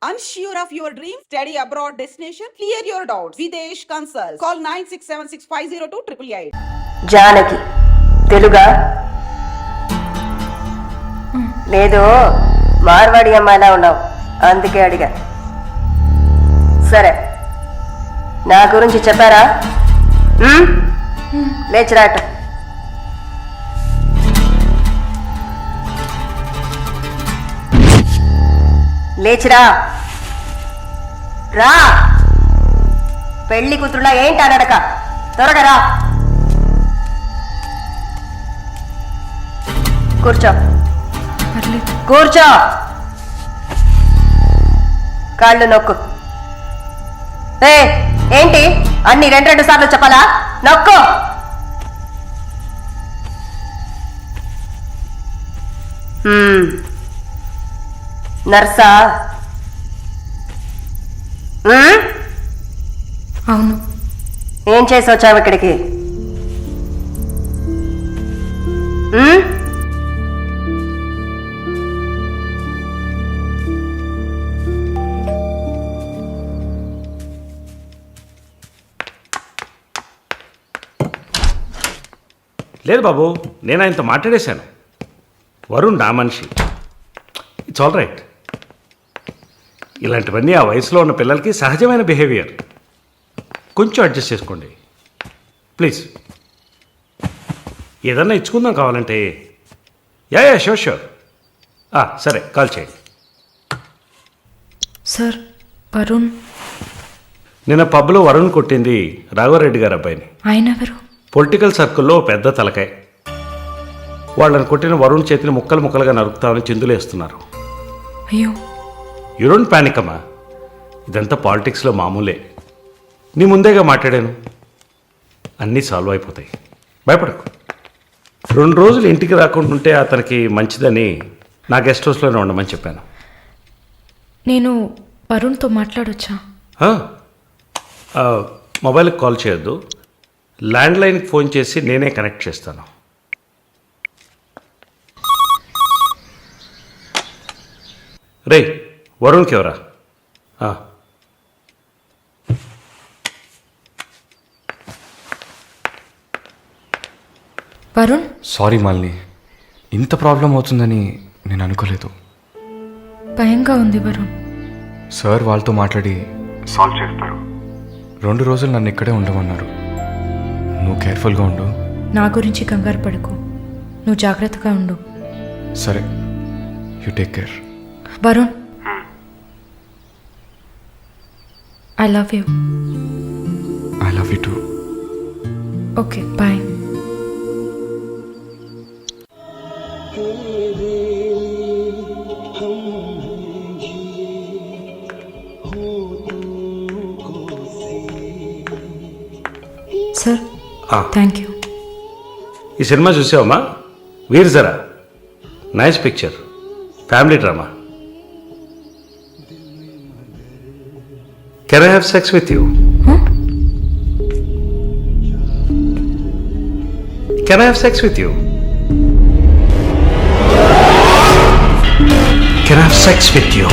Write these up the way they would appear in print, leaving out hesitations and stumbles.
Unsure of your dream? Study abroad destination? Clear your doubts. Videsh Consult. Call 9676502888. Janaki తెలుగా లేదు మార్వాడి అమ్మాయిలా ఉన్నావు అందుకే అడిగా. సరే నా గురించి చెప్పారా? లేచిరాట. లేచిరా రా. పెళ్లి కూతురులా ఏంటి అడక, త్వరగా రా. కూర్చో కూర్చో. కాళ్ళు నొక్కు. ఏంటి అన్ని రెండు సార్లు చెప్పాలా? నొక్కు. నర్సా? అవును. ఏం చేసి వచ్చావు ఇక్కడికి? లేదు బాబు, నేను ఆయనతో మాట్లాడేశాను. వరుణ్ నా మనిషి. It's all right. ఇలాంటివన్నీ ఆ వయసులో ఉన్న పిల్లలకి సహజమైన బిహేవియర్. కొంచెం అడ్జస్ట్ చేసుకోండి ప్లీజ్. ఏదన్నా ఇచ్చుకుందాం కావాలంటే. Yeah sure sure. సరే కాల్ చేయండి. సార్ వరుణ్ నిన్న పబ్లో వరుణ్ కొట్టింది రాఘవరెడ్డి గారు అబ్బాయిని. ఆయన ఎవరు? పొలిటికల్ సర్కిల్లో పెద్ద తలకాయ. వాళ్ళని కొట్టిన వరుణ్ చేతిని ముక్కలు ముక్కలుగా నరుకుతామని చిందులేస్తున్నారు. అయ్యో. యూ డోంట్ ప్యానిక్ అమ్మా, ఇదంతా పాలిటిక్స్లో మామూలే. నీ ముందేగా మాట్లాడాను, అన్నీ సాల్వ్ అయిపోతాయి, భయపడకు. 2 రోజులు ఇంటికి రాకుండా ఉంటే అతనికి మంచిదని నా గెస్ట్ హౌస్లోనే ఉండమని చెప్పాను. నేను వరుణ్తో మాట్లాడొచ్చా? మొబైల్కి కాల్ చేయొద్దు, ల్యాండ్లైన్కి ఫోన్ చేసి నేనే కనెక్ట్ చేస్తాను. రే వరుణ్కి ఎవరా? వరుణ్. సారీ మాలిని, ఇంత ప్రాబ్లం అవుతుందని నేను అనుకోలేదు. భయంగా ఉంది వరుణ్. సార్ వాళ్ళతో మాట్లాడి సాల్వ్ చేస్తారు. 2 రోజులు నన్ను ఇక్కడే ఉండమన్నారు. నువ్వు కేర్ఫుల్గా ఉండు. నా గురించి కంగారు పడకు, నువ్వు జాగ్రత్తగా ఉండు. సరే, you take care. Varun, I love you. I love you too. Okay bye. Sir thank you. ఈ సినిమా చూసావమ్మా? Veer Zara. Nice picture, family drama. Can I have sex with you? Can I have sex with you? Can I have sex with you?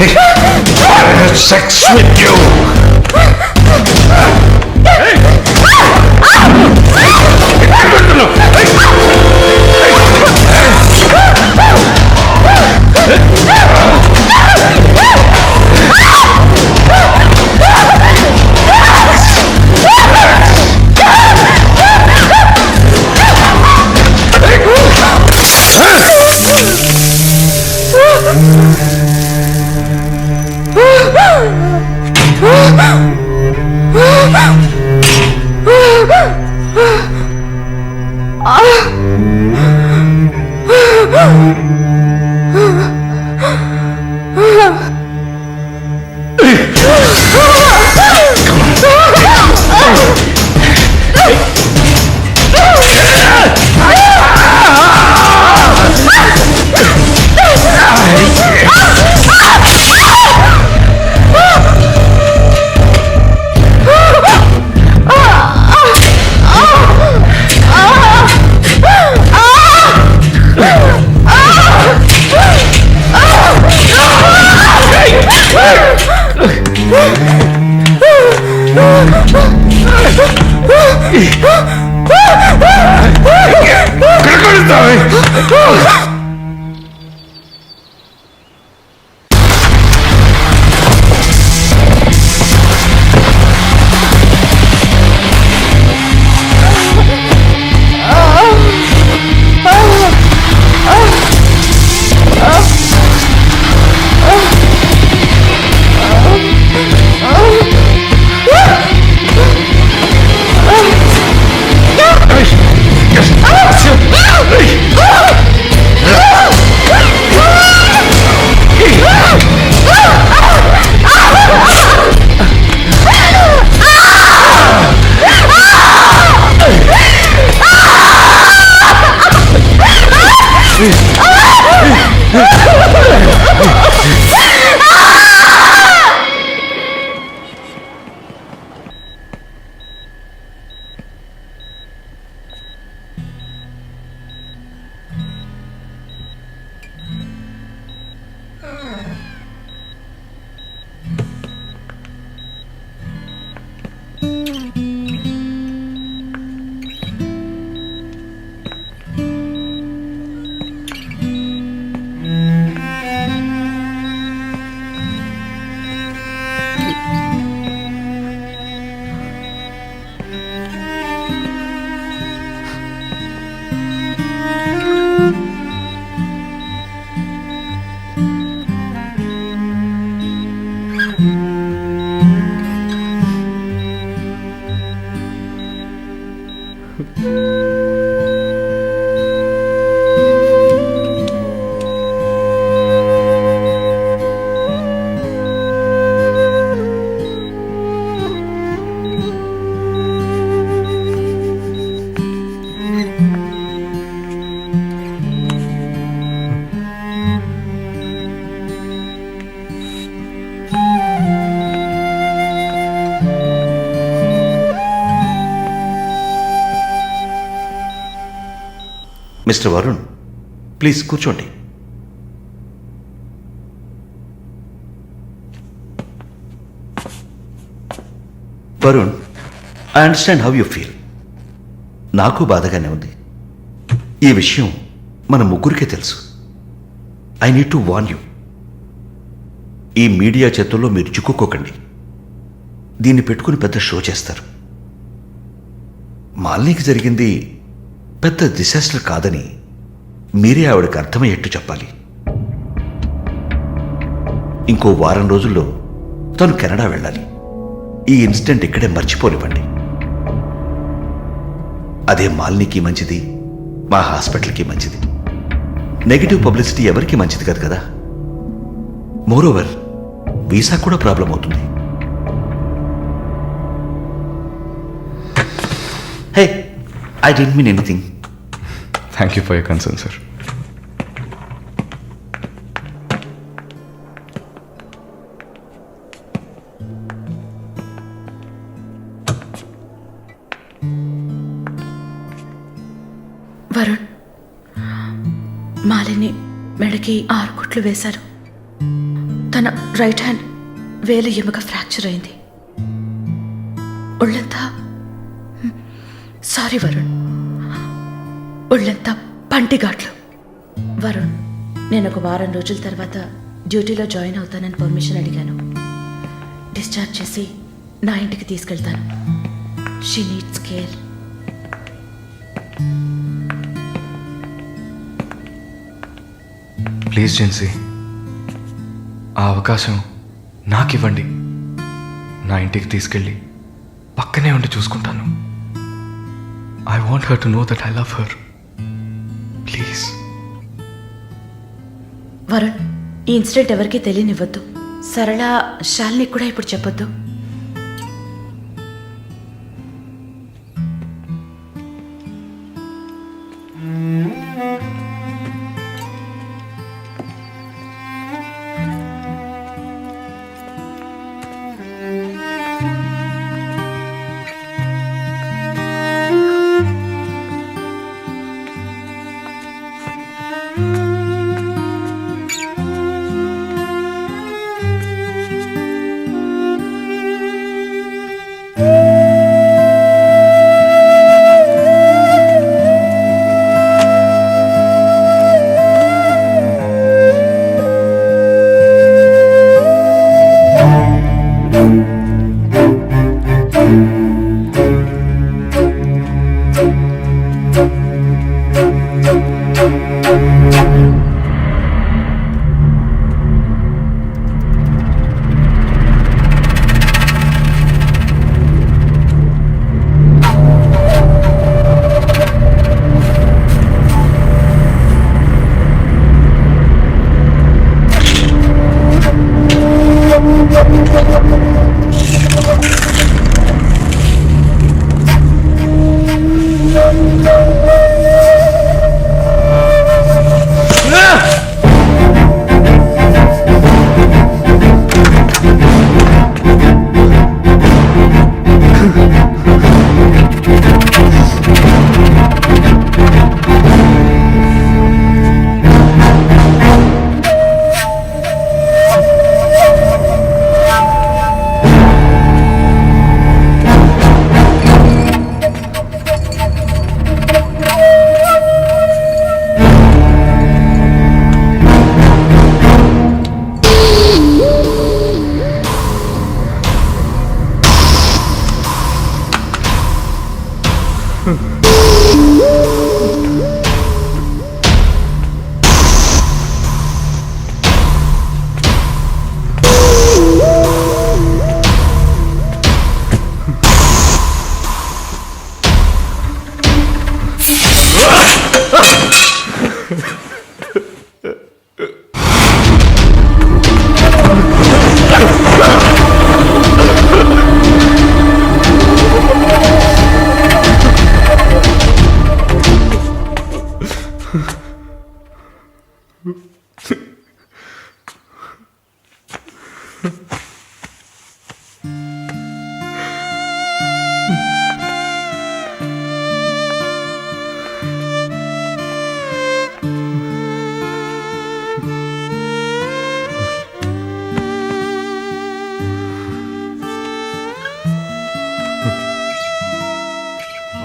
Hey, I have sex with you. Hey! Ah! Mister Varun, please కూర్చోండి. Varun, I understand how you feel. నాకు బాధగానే ఉంది. ఈ విషయం మన ముగ్గురికే తెలుసు. I need to warn you. ఈ మీడియా చేతుల్లో మీరు చిక్కుకోకండి. దీన్ని పెట్టుకుని పెద్ద షో చేస్తారు. మాలినికి జరిగింది పెద్ద డిసాస్టర్ కాదని మీరే ఆవిడకి అర్థమయ్యేట్టు చెప్పాలి. ఇంకో వారం రోజుల్లో తను కెనడా వెళ్ళాలి. ఈ ఇన్సిడెంట్ ఇక్కడే మర్చిపోనివ్వండి. అదే మాలినికి మంచిది, మా హాస్పిటల్కి మంచిది. నెగిటివ్ పబ్లిసిటీ ఎవరికి మంచిది కాదు కదా. మోరోవర్, వీసా కూడా ప్రాబ్లం అవుతుంది. హే, I didn't mean anything. Thank you for your concern, sir. Varun, Malini మెడకి 6 కుట్లు వేశారు. తన రైట్ హ్యాండ్ వేలు ఎముక ఫ్రాక్చర్ అయింది. ఒళ్ళంతా సారీ వరుణ్, ఒళ్ళంతా పంటిఘాట్లు. వరుణ్, నేను ఒక వారం రోజుల తర్వాత డ్యూటీలో జాయిన్ అవుతానని పర్మిషన్ అడిగాను. డిశ్చార్జ్ చేసి నా ఇంటికి తీసుకెళ్తాను. She needs care. Please Jincy, ఆ అవకాశం నాకివ్వండి. నా ఇంటికి తీసుకెళ్ళి పక్కనే ఉండి చూసుకుంటాను. I want her to know that I love her. Please. Varun, ఈ ఇన్సిడెంట్ ఎవరికీ తెలియనివ్వద్దు. సరళ, శాలిని కూడా ఇప్పుడు చెప్పొద్దు.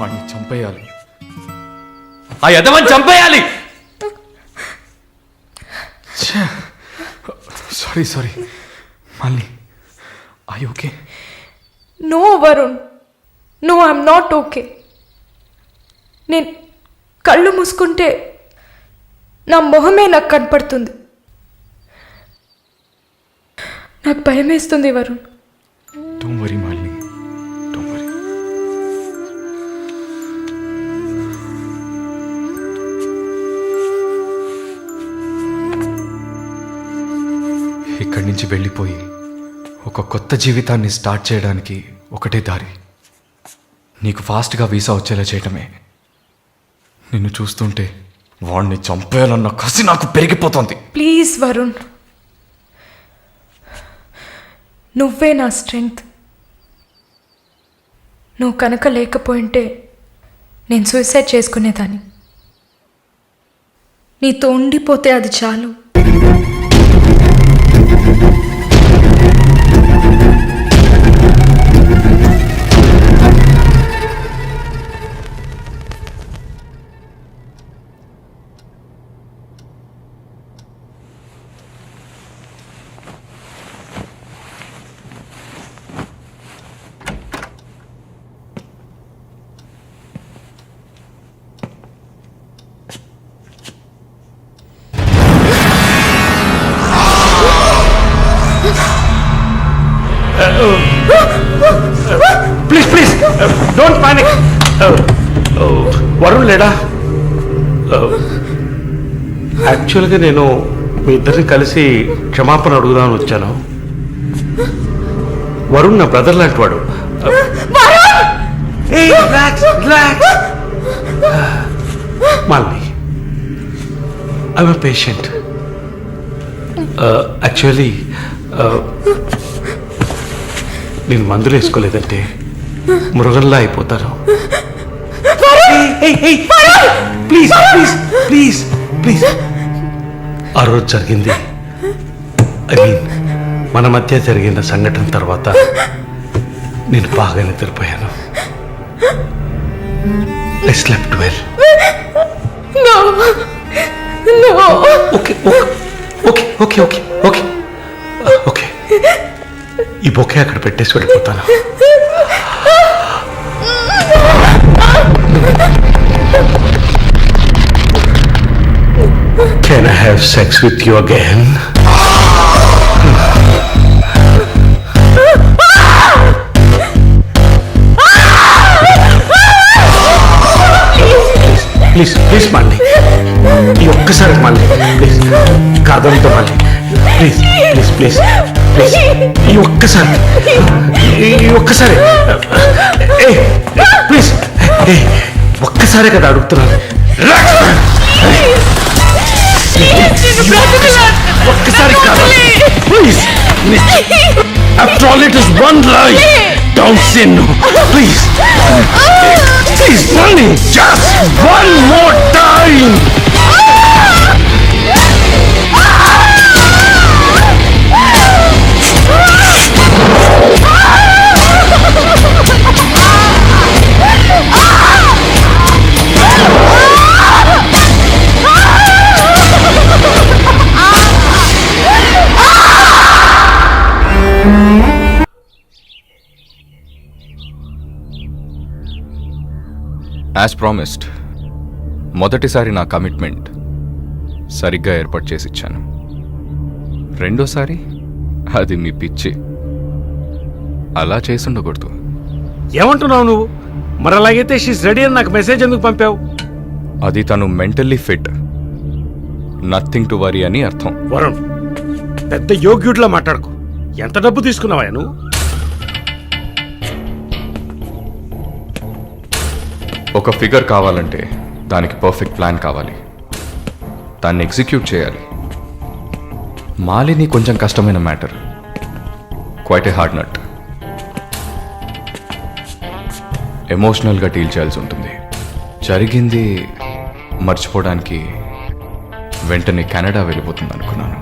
వాడిని చంపేయాలి, ఆ యదవని చంపేయాలి. సారీ మళ్ళీ I okay? No Varun, no I'm not okay. నేను కళ్ళు మూసుకుంటే నా మొహమే నాకు కనపడుతుంది. నాకు భయం వేస్తుంది Varun. Don't worry Malini, don't worry. ఇక్కడి నుంచి వెళ్ళిపోయి ఒక కొత్త జీవితాన్ని స్టార్ట్ చేయడానికి ఒకటే దారి, నీకు ఫాస్ట్గా వీసా వచ్చేలా చేయటమే. నిన్ను చూస్తుంటే వాడిని చంపేయాలన్న కసి నాకు పెరిగిపోతుంది. ప్లీజ్ వరుణ్, నువ్వే నా స్ట్రెంగ్త్. నువ్వు కనుక లేకపోయింటే నేను సూసైడ్ చేసుకునేదాన్ని. నీతో ఉండిపోతే అది చాలు. Please don't panic. వరుణ్ లేడా? యాక్చువల్గా నేను మీ ఇద్దరిని కలిసి క్షమాపణ అడుగుదామని వచ్చాను. వరుణ్ నా బ్రదర్ లాంటి వాడు. మాల్ని ఐఎమ్ పేషెంట్. యాక్చువల్లీ నేను మందులు వేసుకోలేదంటే మృగంలా అయిపోతాను. Please please please please. ఆ రోజు జరిగింది, ఐ మీన్ మన మధ్య జరిగిన సంఘటన తర్వాత నేను బాగా నిద్రపోయాను. I slept well. Okay okay okay okay okay okay. ఈ బొకే అక్కడ పెట్టేసి వెళ్ళిపోతాను. Can I have sex with you again? Please please మళ్ళీ ఈ ఒక్కసారి మళ్ళీ ప్లీజ్ కాదంతో మళ్ళీ ప్లీజ్ ప్లీజ్ ప్లీజ్ ప్లీజ్ ఈ ఒక్కసారి ప్లీజ్ ఒక్కసారి కదా అడుగుతున్నాను. ఒక్కసారి కాదు please. After all, it is one lie. Don't say no, please. Please, Bunny, just one more time. As promised, మొదటిసారి నా కమిట్మెంట్ సరిగ్గా ఏర్పాటు చేసి ఇచ్చాను. రెండోసారి అది మీ పిచ్చి. అలా చేసి ఉండకూడదు. ఏమంటున్నావు నువ్వు? మరి అలాగైతే షీస్ రెడీ అని నాకు మెసేజ్ ఎందుకు పంపావు? అది తను mentally fit, nothing to worry అని అర్థం. వరుణ్, పెద్ద యోగ్యుడిలా మాట్లాడుకో. ఎంత డబ్బు తీసుకున్నావా నువ్వు? ఒక ఫిగర్ కావాలంటే దానికి పర్ఫెక్ట్ ప్లాన్ కావాలి, దాన్ని ఎగ్జిక్యూట్ చేయాలి. మాలిని కొంచెం కష్టమైన matter, quite a hard nut. ఎమోషనల్గా డీల్ చేయాల్సి ఉంటుంది. జరిగింది మర్చిపోవడానికి వెంటనే కెనడా వెళ్ళిపోతుంది అనుకున్నాను.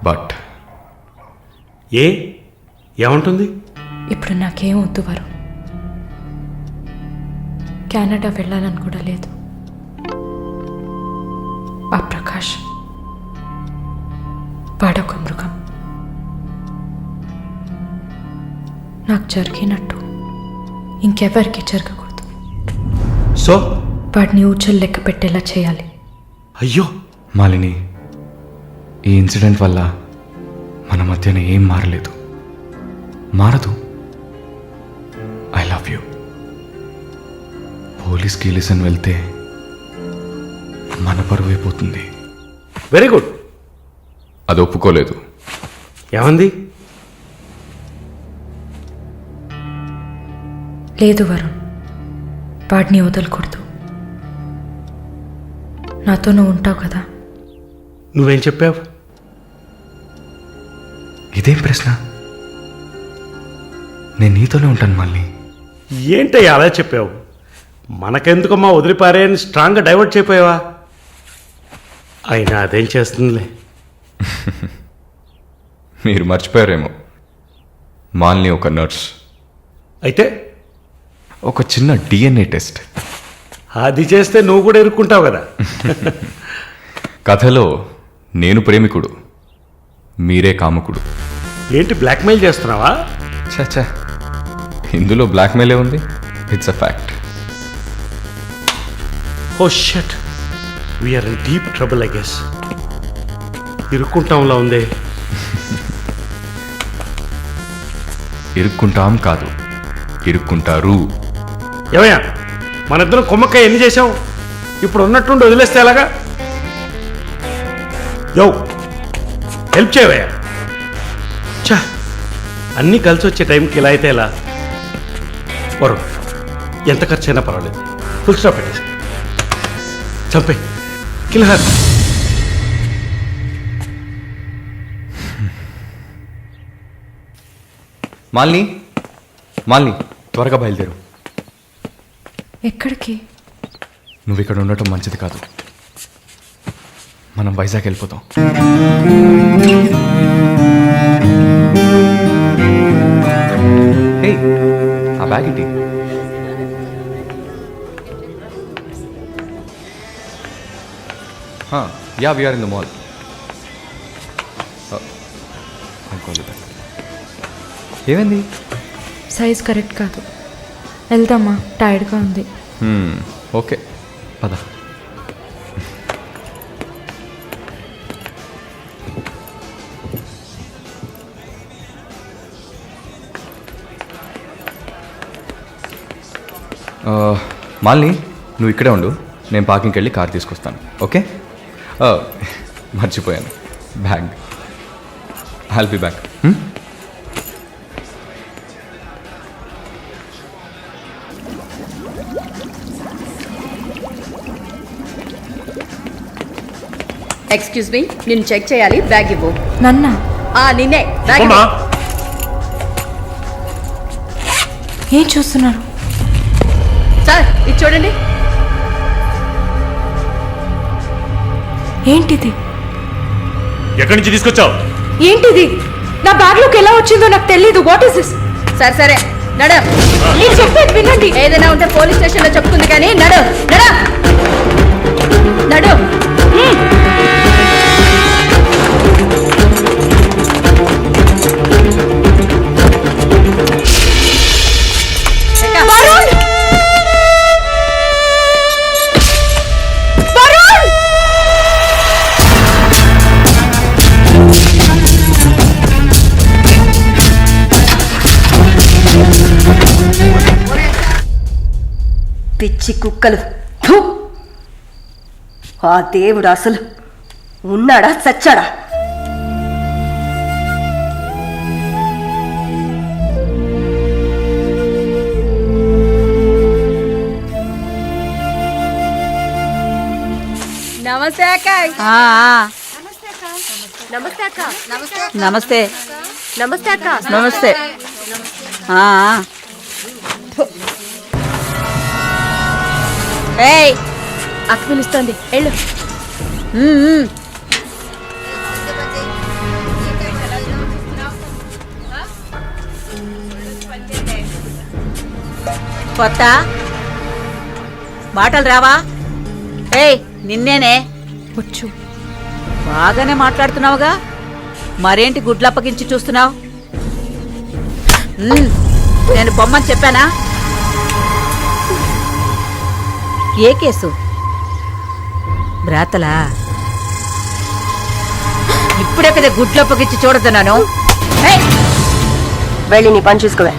బట్ ఏమంటుంది? ఇప్పుడు నాకేం వద్దు వరుణ్. కెనడా వెళ్ళాలని కూడా లేదు. ఆ ప్రకాష్ వాడొక మృగం. నాకు జరిగినట్టు ఇంకెవరికి జరగకూడదు. సో వాడిని ఊచలు లెక్క పెట్టేలా చేయాలి. అయ్యో, మాలిని, ఈ ఇన్సిడెంట్ వల్ల మన మధ్యన ఏం మారలేదు, మారదు. I love you. పోలీస్కి లిసన్ వెళ్తే మన పరువు అయిపోతుంది. Very good. అది ఒప్పుకోలేదు. ఏమంది? లేదు వరుణ్, వాడిని వదలకూడదు. నాతో నువ్వు ఉంటావు కదా. నువ్వేం చెప్పావు? ఇదేం ప్రశ్న? నేను నీతోనే ఉంటాను మాలిని. ఏంటయ్యా అలా చెప్పావు? మనకెందుకమ్మా వదిలిపారే అని స్ట్రాంగ్గా డైవర్ట్ చేయపోయావా? అయినా అదేం చేస్తుందిలే. మీరు మర్చిపోయారేమో, మాలిని ఒక నర్స్. అయితే ఒక చిన్న DNA టెస్ట్. అది చేస్తే నువ్వు కూడా ఇరుక్కుంటావు కదా. కథలో నేను ప్రేమికుడు, మీరే కాముకుడు. ఏంటి బ్లాక్మెయిల్ చేస్తున్నావా? చచ్చా, ఇందులో బ్లాక్మెయిలే ఉంది. It's a fact. Oh shut, we're in deep trouble I guess. ఇరుక్కుంటాంలా ఉందే. ఇరుక్కుంటాం కాదు, ఇరుక్కుంటారు. ఏమయ్యా, మన ఇద్దరం కొమ్మక్కాయ ఎన్ని చేసావు? ఇప్పుడు ఉన్నట్టుండి వదిలేస్తే ఎలాగా? యో, హెల్ప్ చేయవయ్యా. చా, అన్నీ కలిసి వచ్చే టైంకి ఇలా అయితే ఎలా? వరుణ్, ఎంత ఖర్చు అయినా పర్వాలేదు, ఫుల్ స్టాప్ పెట్టేసి చంపే కిల్హర్. మాలిని, మాలిని, త్వరగా బయలుదేరు. ఎక్కడికి? నువ్వు ఇక్కడ ఉండటం మంచిది కాదు. మనం వైజాగ్ వెళ్ళిపోతాం. హే, ఆ బ్యాగ్ ఏంటి? Yeah, we're in the mall. ఏమైంది? సైజ్ కరెక్ట్ కాదు. వెళ్దామా? టైర్డ్గా ఉంది. ఓకే, పద. మాలిని, నువ్వు ఇక్కడే ఉండు, నేను పార్కింగ్కి వెళ్ళి కార్ తీసుకొస్తాను. ఓకే? మర్చిపోయాను, bag. I'll be back. Excuse me, నేను చెక్ చేయాలి. బ్యాగ్ ఇవ్వు. నన్నా? నిన్నే. బ్యాగ్ అమ్మా, ఏం చూస్తున్నారు? సార్, ఇది చూడండి. ఏంటిది? ఎక్కడి నుంచి తీసుకొచ్చావు? ఏంటిది? నా బ్యాగ్లోకి ఎలా వచ్చిందో నాకు తెలీదు. What is this? సరే నడ. నేను చెప్పేది వినండి. ఏదైనా ఉంటే పోలీస్ స్టేషన్లో చెప్తుంది కానీ నడు. వరుణ్! వరుణ్! పిచ్చి కుక్కలు. థు! ఆ దేవుడు అసలు ఉన్నాడా చచ్చాడా? నమస్తే అక్క. నమస్తే అక్క. నమస్తే. నమస్తే అక్క. నమస్తే. ఏయ్, అక్క పిలుస్తోంది, వెళ్ళు. కొత్త మాటలు రావా? ఏయ్ నిన్నేనే. వచ్చు. బాగానే మాట్లాడుతున్నావుగా, మరేంటి గుడ్లప్పగించి చూస్తున్నావు? నేను బొమ్మని చెప్పానా? ఏ కేసు? బ్రాతలా? ఇప్పుడే కదా గుడ్లప్పగించి చూడతున్నాను. వెళ్ళి నీ పని చూసుకోవే.